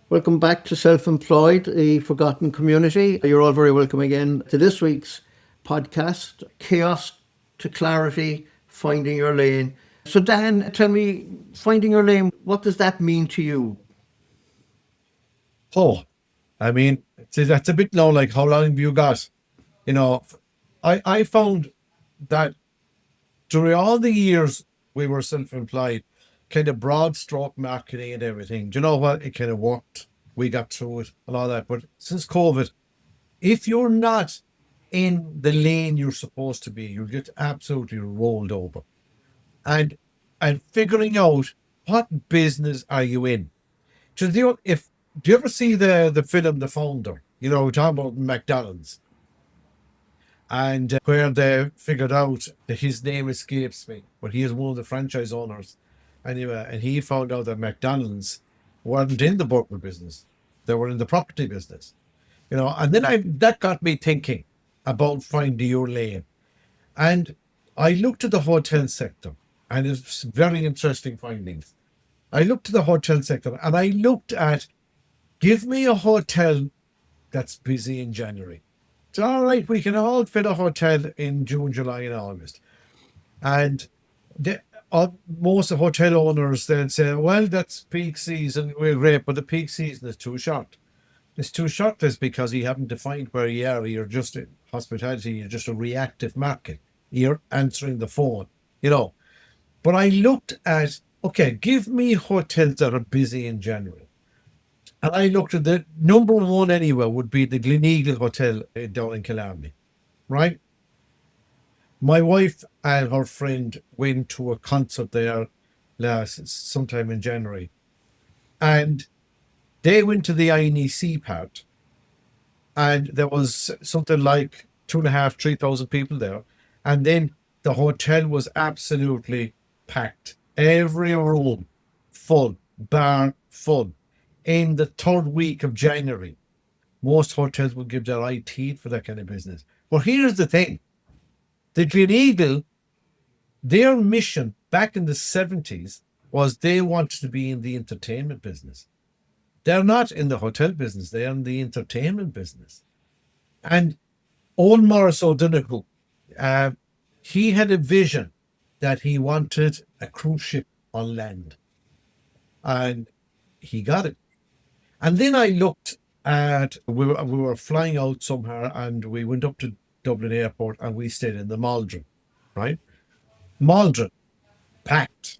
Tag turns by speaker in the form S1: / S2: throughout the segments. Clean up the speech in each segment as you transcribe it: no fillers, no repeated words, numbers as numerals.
S1: Welcome back to Self-Employed, the Forgotten Community. You're all very welcome again to this week's podcast, Chaos to Clarity, Finding Your Lane. So Dan, tell me, finding your lane, what does that mean to you?
S2: Oh, I mean, see, that's a bit now like how long have you got? You know, I found that during all the years we were self-employed, kind of broad stroke marketing and everything, do you know what? It kind of worked. We got through it and all that. But since COVID, if you're not in the lane you're supposed to be, you get absolutely rolled over. And and figuring out what business are you in. So do you ever see the film The Founder? You know, we're talking about McDonald's, and where they figured out that his name escapes me, but he is one of the franchise owners. Anyway, and he found out that McDonald's weren't in the burger business; they were in the property business. You know, and then I that got me thinking about finding your lane, and I looked at the hotel sector, and it's very interesting findings. I looked at the hotel sector, and I looked at give me a hotel that's busy in January. It's all right. We can all fit a hotel in June, July, and August. And the, most of hotel owners then say, well, that's peak season. We're great, but the peak season is too short. It's too short is because you haven't defined where you are. You're just in hospitality. You're just a reactive market. You're answering the phone, you know. But I looked at, okay, give me hotels that are busy in January. And I looked at the number one anyway would be the Gleneagle Hotel down in Killarney, right? My wife and her friend went to a concert there last sometime in January, and they went to the INEC part, and there was something like two and a half, 3,000 people there, and then the hotel was absolutely packed, every room full, bar full. In the third week of January, most hotels will give their eye teeth for that kind of business. But here's the thing: the Green Eagle, their mission back in the 70s was they wanted to be in the entertainment business. They're not in the hotel business, they're in the entertainment business. And Owen Morris O'Donoghue, uh, he had a vision that he wanted a cruise ship on land, and he got it. And then I looked at we were flying out somewhere, and we went up to Dublin Airport, and we stayed in the Maldron, right? Maldron packed.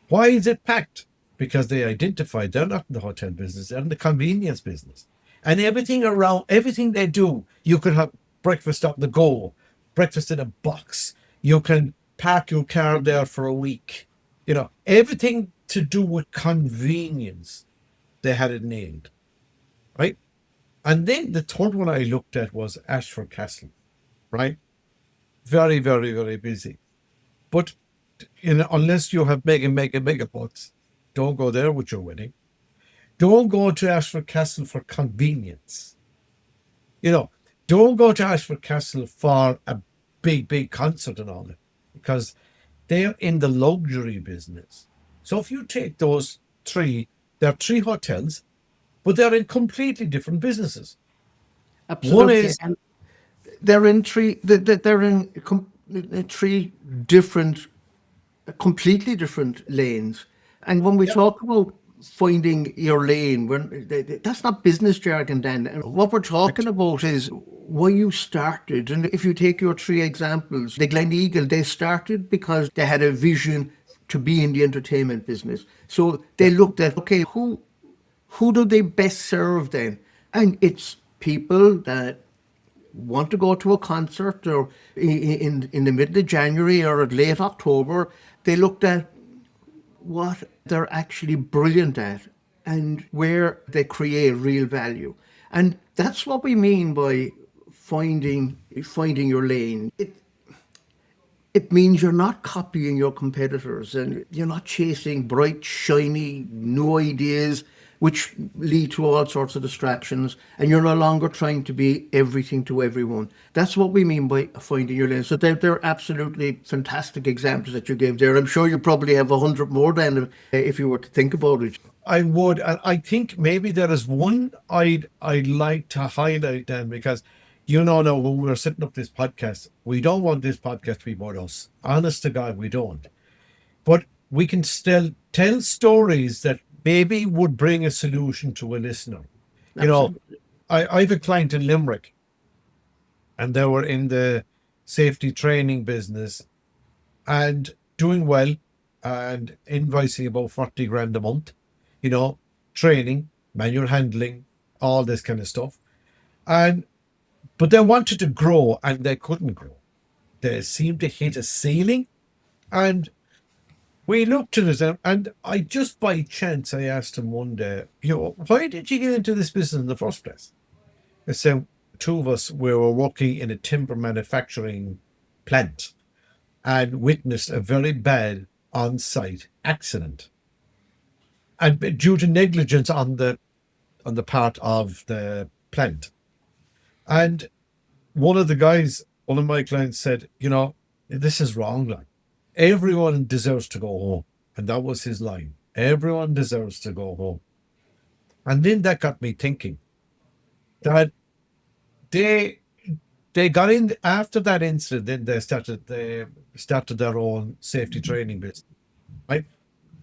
S2: Why is it packed? Because they identified they're not in the hotel business, they're in the convenience business. And everything around everything they do, you could have breakfast on the go, breakfast in a box. You can park your car there for a week. You know, everything to do with convenience, they had it nailed, right? And then the third one I looked at was Ashford Castle, right? Very, very, very busy. But unless you have mega pots, don't go there with your wedding. Don't go to Ashford Castle for convenience. You know, don't go to Ashford Castle for a big concert and all that, because they're in the luxury business. So if you take those three, there are three hotels, but they're in completely different businesses. One
S1: Absolutely.
S2: is
S1: And they're in three different, completely different lanes. And when we
S2: yeah,
S1: talk about finding your lane, that's not business jargon, then. What we're talking
S2: correct.
S1: about is why you started. And if you take your three examples, the Gleneagle, they started because they had a vision to be in the entertainment business. So they
S2: Yeah,
S1: looked at, okay, who do they best serve then? And it's people that want to go to a concert or in the middle of January or late October. They looked at what they're actually brilliant at and where they create real value. And that's what we mean by finding your lane. It means you're not copying your competitors and you're not chasing bright, shiny, new ideas. which lead to all sorts of distractions, and you're no longer trying to be everything to everyone. That's what we mean by finding your lane. So they're absolutely fantastic examples that you gave there. I'm sure you probably have 100 more then if you were to think about it.
S2: I would, and I think maybe there is one I'd like to highlight then, because now when we're setting up this podcast, we don't want this podcast to be about us. Honest to God, we don't. But we can still tell stories that maybe would bring a solution to a listener.
S1: Absolutely.
S2: I have a client in Limerick, and they were in the safety training business and doing well and invoicing about 40 grand a month, training, manual handling, all this kind of stuff. But they wanted to grow and they couldn't grow. They seemed to hit a ceiling. And we looked at it, and I just by chance, I asked him one day, why did you get into this business in the first place? I said, two of us, we were working in a timber manufacturing plant and witnessed a very bad on-site accident. And due to negligence on the part of the plant. And one of my clients said, this is wrong. Like, everyone deserves to go home. And that was his line. Everyone deserves to go home. And then that got me thinking that they got in after that incident. Then they started their own safety training business, right?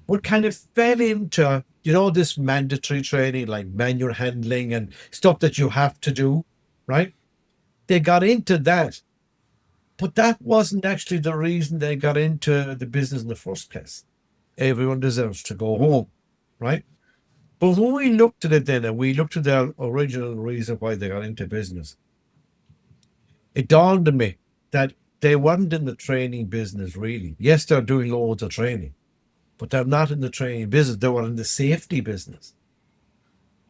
S2: But kind of fell into this mandatory training like manual handling and stuff that you have to do, right? They got into that, but that wasn't actually the reason they got into the business in the first place. Everyone deserves to go home, right? But when we looked at it then, and we looked at their original reason why they got into business, it dawned on me that they weren't in the training business really. Yes, they're doing loads of training, but they're not in the training business. They were in the safety business.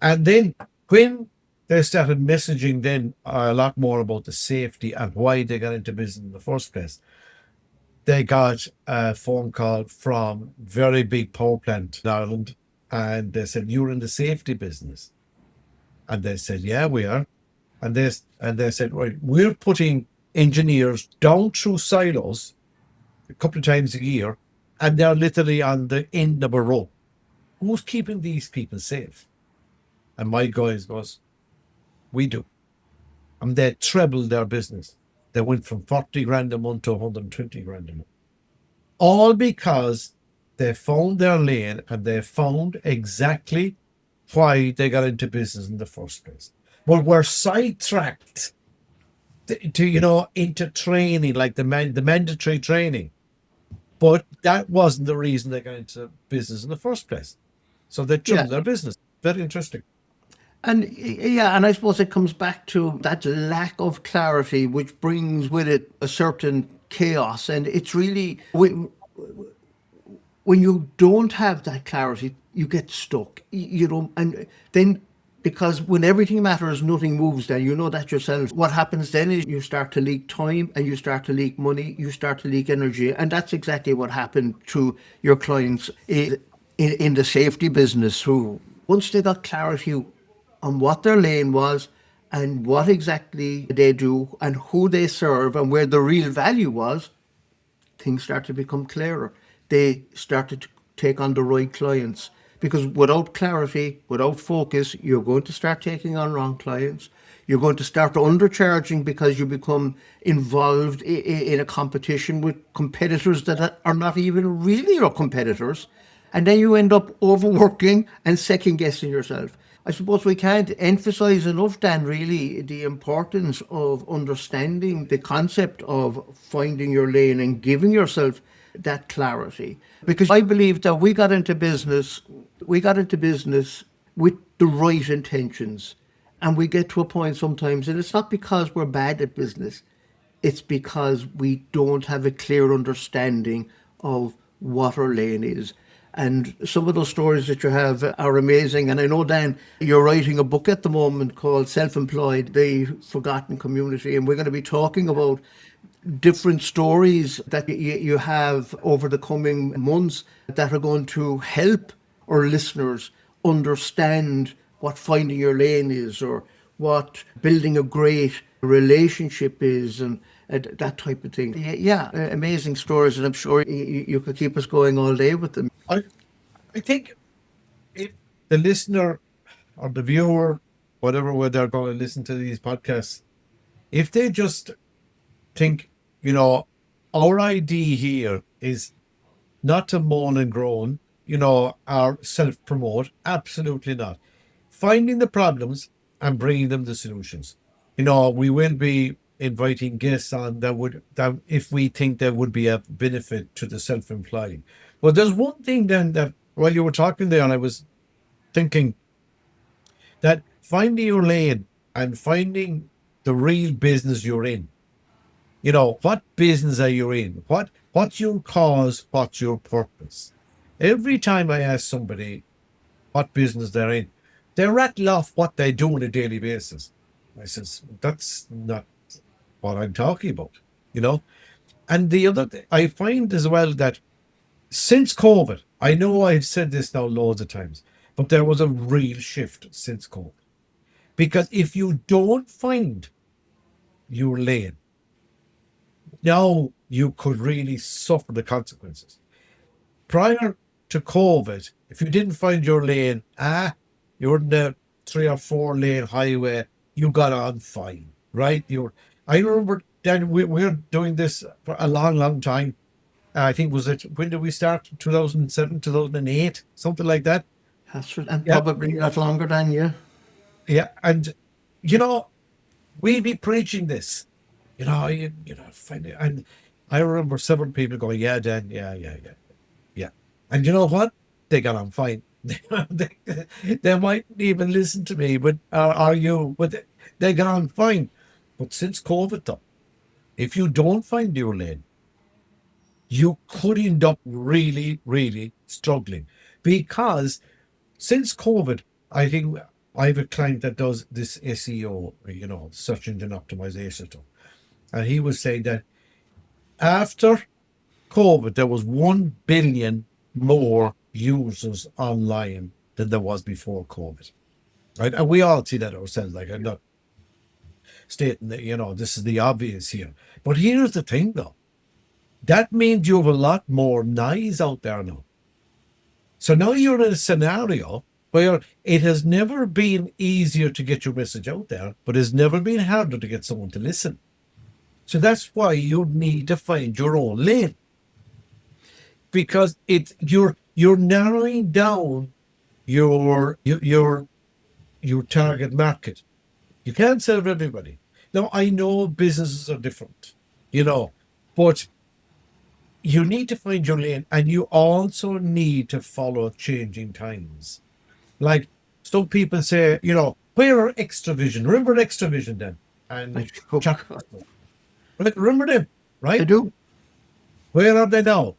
S2: And then when they started messaging then a lot more about the safety and why they got into business in the first place, they got a phone call from very big power plant in Ireland, and they said, "You're in the safety business?" And they said, "Yeah, we are." And they said, "Right, we're putting engineers down through silos a couple of times a year, and they're literally on the end of a rope. Who's keeping these people safe?" And my guys was, "We do." And they trebled their business. They went from 40 grand a month to 120 grand a month. All because they found their lane and they found exactly why they got into business in the first place. But were sidetracked into training, like the mandatory training. But that wasn't the reason they got into business in the first place. So they tripled their business. Very interesting.
S1: And I suppose it comes back to that lack of clarity, which brings with it a certain chaos. And it's really when you don't have that clarity, you get stuck. And then because when everything matters, nothing moves. Then you know that yourself. What happens then is you start to leak time, and you start to leak money, you start to leak energy, and that's exactly what happened to your clients in the safety business. Who once they got clarity on what their lane was and what exactly they do and who they serve and where the real value was, things started to become clearer. They started to take on the right clients. Because without clarity, without focus, you're going to start taking on wrong clients. You're going to start undercharging because you become involved in a competition with competitors that are not even really your competitors. And then you end up overworking and second guessing yourself. I suppose we can't emphasize enough, Dan, really, the importance of understanding the concept of finding your lane and giving yourself that clarity. Because I believe that we got into business with the right intentions. And we get to a point sometimes, and it's not because we're bad at business, it's because we don't have a clear understanding of what our lane is. And some of those stories that you have are amazing. And I know, Dan, you're writing a book at the moment called Self-Employed, The Forgotten Community. And we're going to be talking about different stories that you have over the coming months that are going to help our listeners understand what finding your lane is, or what building a great relationship is, and that type of thing. Yeah, amazing stories, and I'm sure you could keep us going all day with them.
S2: I think if the listener or the viewer, whatever way they're going to listen to these podcasts, if they just think, our idea here is not to moan and groan, or self promote. Absolutely not. Finding the problems and bringing them the solutions. We will be inviting guests on that if we think there would be a benefit to the self employed. But there's one thing then that while you were talking there, and I was thinking that finding your lane and finding the real business you're in. What business are you in? What's your cause? What's your purpose? Every time I ask somebody what business they're in, they rattle off what they do on a daily basis. I says, that's not what I'm talking about. And the other thing I find as well that since COVID, I know I've said this now loads of times, but there was a real shift since COVID. Because if you don't find your lane, now you could really suffer the consequences. Prior to COVID, if you didn't find your lane, you're in the 3 or 4 lane highway, you got on fine, right? I remember then we're doing this for a long, long time. I think when did we start? 2007, 2008, something like that.
S1: That's right. And
S2: Yeah.
S1: probably not longer than you.
S2: Yeah. And, we'd be preaching this, find it. And I remember several people going, yeah, Dan, yeah. Yeah. And you know what? They got on fine. They mightn't even listen to me, but they got on fine. But since COVID, though, if you don't find your lane, you could end up really, really struggling. Because since COVID, I think I have a client that does this SEO, search engine optimization stuff. And he was saying that after COVID, there was 1 billion more users online than there was before COVID. Right. And we all see that ourselves. Like, I'm not stating that, this is the obvious here. But here's the thing, though. That means you have a lot more knives out there now. So now you're in a scenario where it has never been easier to get your message out there, but it's never been harder to get someone to listen. So that's why you need to find your own lane, because you're narrowing down your target market. You can't serve everybody. Now, I know businesses are different, but you need to find your lane, and you also need to follow changing times. Like some people say, where are Extravision? Remember Extravision then? And Chuck, remember them, right?
S1: I do.
S2: Where are they now?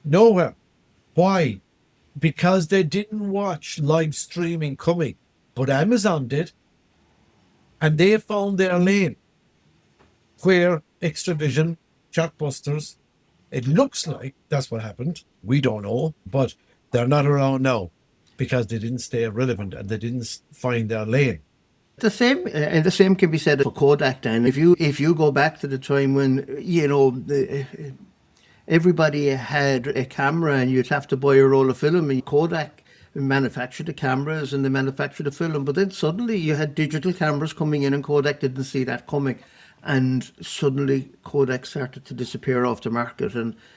S2: Nowhere. Why? Because they didn't watch live streaming coming, but Amazon did, and they found their lane. Where Extravision, Chartbusters, it looks like that's what happened. We don't know, but they're not around now because they didn't stay relevant and they didn't find their lane.
S1: The same, and the same can be said for Kodak. Then, if you go back to the time when everybody had a camera and you'd have to buy a roll of film, and Kodak manufactured the cameras and they manufactured the film, but then suddenly you had digital cameras coming in, and Kodak didn't see that coming. And suddenly Kodak started to disappear off the market,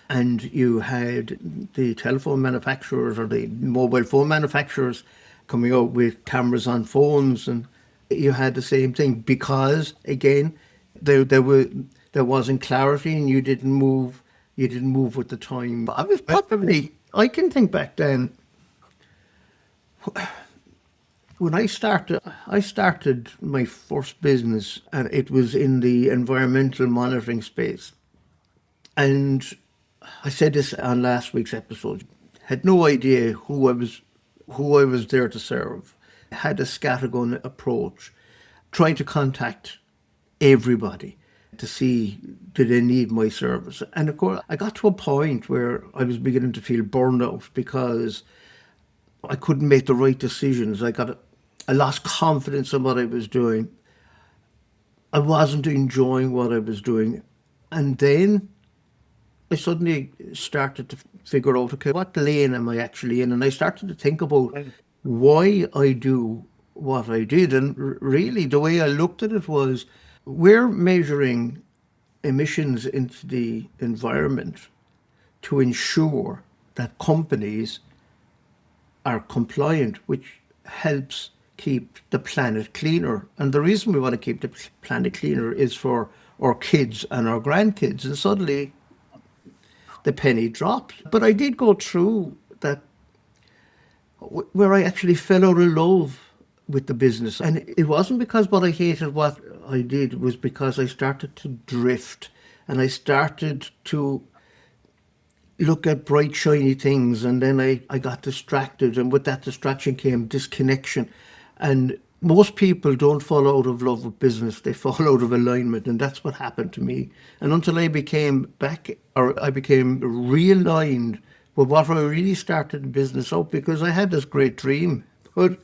S1: and you had the telephone manufacturers or the mobile phone manufacturers coming out with cameras on phones, and you had the same thing because again there wasn't clarity, and you didn't move with the time. I was probably, I can think back then when I started my first business, and it was in the environmental monitoring space. And I said this on last week's episode. Had no idea who I was there to serve. Had a scattergun approach, trying to contact everybody to see did they need my service. And of course, I got to a point where I was beginning to feel burned out because I couldn't make the right decisions. I lost confidence in what I was doing. I wasn't enjoying what I was doing. And then I suddenly started to figure out, okay, what lane am I actually in? And I started to think about why I do what I did. And really, the way I looked at it was we're measuring emissions into the environment to ensure that companies are compliant, which helps keep the planet cleaner. And the reason we want to keep the planet cleaner is for our kids and our grandkids. And suddenly the penny dropped. But I did go through that where I actually fell out of love with the business. And it wasn't because what I hated what I did, it was because I started to drift and I started to look at bright, shiny things. And then I got distracted. And with that distraction came disconnection. And most people don't fall out of love with business, they fall out of alignment. And that's what happened to me. And until I became back, or I became realigned with what I really started the business out, because I had this great dream. But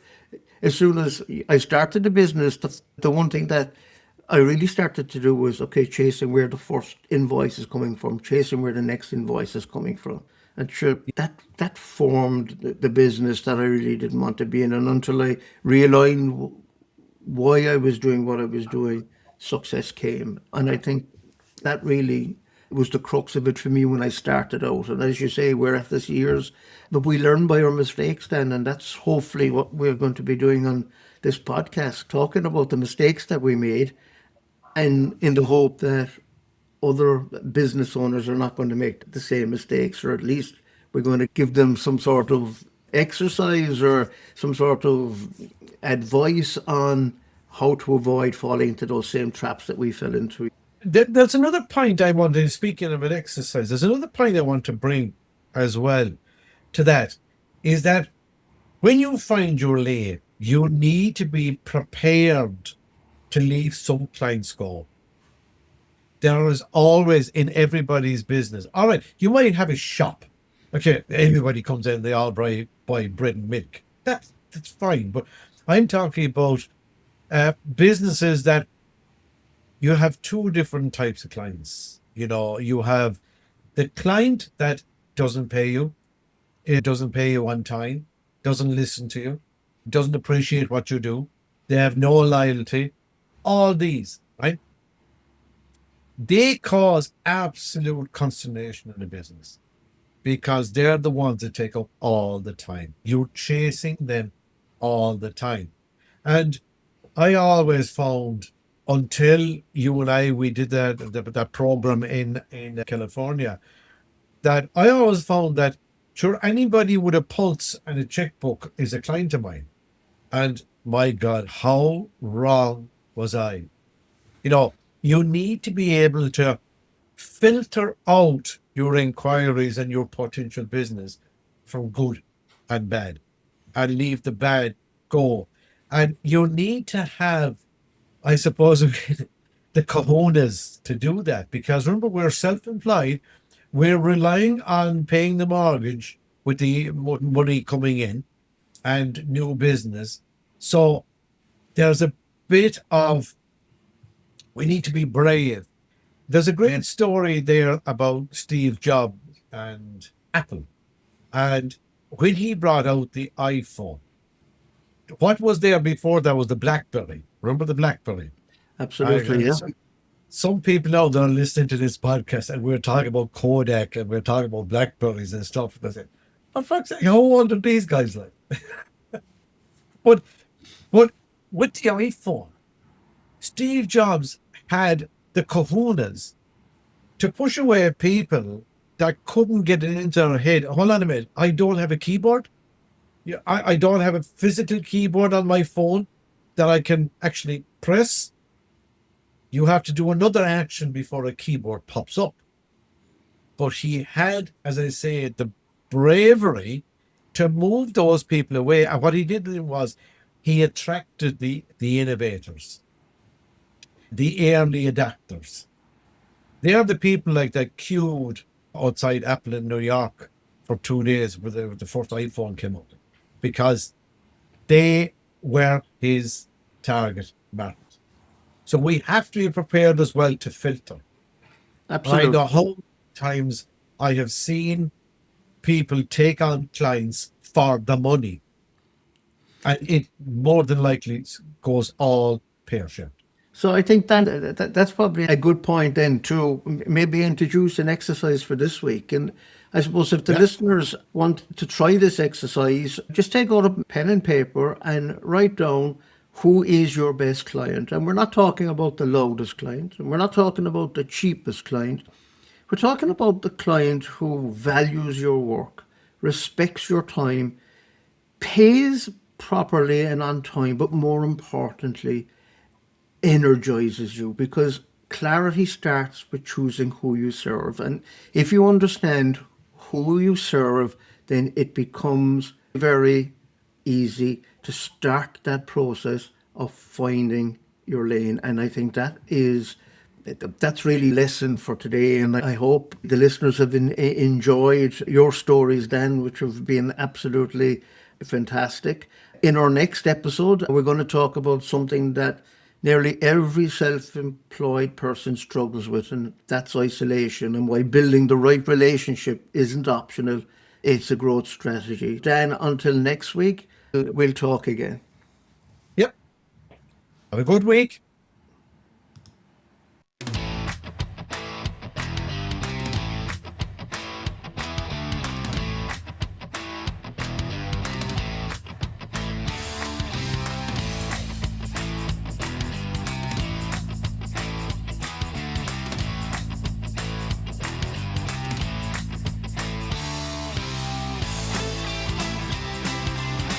S1: as soon as I started the business, the one thing that I really started to do was, okay, chasing where the first invoice is coming from, chasing where the next invoice is coming from. And sure, that formed the business that I really didn't want to be in. And until I realigned why I was doing what I was doing, success came. And I think that really was the crux of it for me when I started out. And as you say, we're at this years, but we learn by our mistakes then. And that's hopefully what we're going to be doing on this podcast, talking about the mistakes that we made, and in the hope that other business owners are not going to make the same mistakes, or at least we're going to give them some sort of exercise or some sort of advice on how to avoid falling into those same traps that we fell into.
S2: There's another point I want to, speaking of an exercise, there's another point I want to bring as well to that, is that when you find your lane, you need to be prepared to leave some clients go. There is always in everybody's business. All right, you might have a shop. Okay, everybody comes in, they all buy bread and milk. That's fine. But I'm talking about businesses that you have two different types of clients. You know, you have the client that doesn't pay you, it doesn't pay you on time, doesn't listen to you, doesn't appreciate what you do, they have no loyalty, all these, right? They cause absolute consternation in the business because they're the ones that take up all the time. You're chasing them all the time. And I always found, until you and I we did that program in California, that I always found that sure, anybody with a pulse and a checkbook is a client of mine. And my God, how wrong was I? You know, you need to be able to filter out your inquiries and your potential business from good and bad, and leave the bad go. And you need to have, I suppose, the cojones to do that, because remember, we're self-employed. We're relying on paying the mortgage with the money coming in and new business. So there's a bit of, we need to be brave. There's a great story there about Steve Jobs and Apple. And when he brought out the iPhone, what was there before that was the BlackBerry? Remember the BlackBerry?
S1: Absolutely, yeah.
S2: Some people now that are listening to this podcast and we're talking about Kodak and we're talking about Blackberries and stuff. They say, for fuck's sake, how old are these guys like? but but with the iPhone, Steve Jobs had the cojones to push away people that couldn't get it into their head. Hold on a minute, I don't have a keyboard. Yeah, I don't have a physical keyboard on my phone that I can actually press. You have to do another action before a keyboard pops up. But he had, as I say, the bravery to move those people away. And what he did was he attracted the innovators, the early adapters. They are the people like that queued outside Apple in New York for 2 days when the first iPhone came out. because they were his target market. So we have to be prepared as well to filter. I
S1: Absolutely.
S2: know how many times I have seen people take on clients for the money, and it more than likely goes all pear-shaped.
S1: So I think that's probably a good point then to maybe introduce an exercise for this week. And I suppose if the
S2: Yeah.
S1: listeners want to try this exercise, just take out a pen and paper and write down who is your best client. And we're not talking about the loudest client, and we're not talking about the cheapest client. We're talking about the client who values your work, respects your time, pays properly and on time, but more importantly, energizes you, because clarity starts with choosing who you serve. And if you understand who you serve, then it becomes very easy to start that process of finding your lane. And I think that's really lesson for today. And I hope the listeners have enjoyed your stories, Dan, which have been absolutely fantastic. In our next episode, we're going to talk about something that nearly every self-employed person struggles with, and that's isolation, and why building the right relationship isn't optional. It's a growth strategy. Dan, until next week, we'll talk again.
S2: Yep. Have a good week.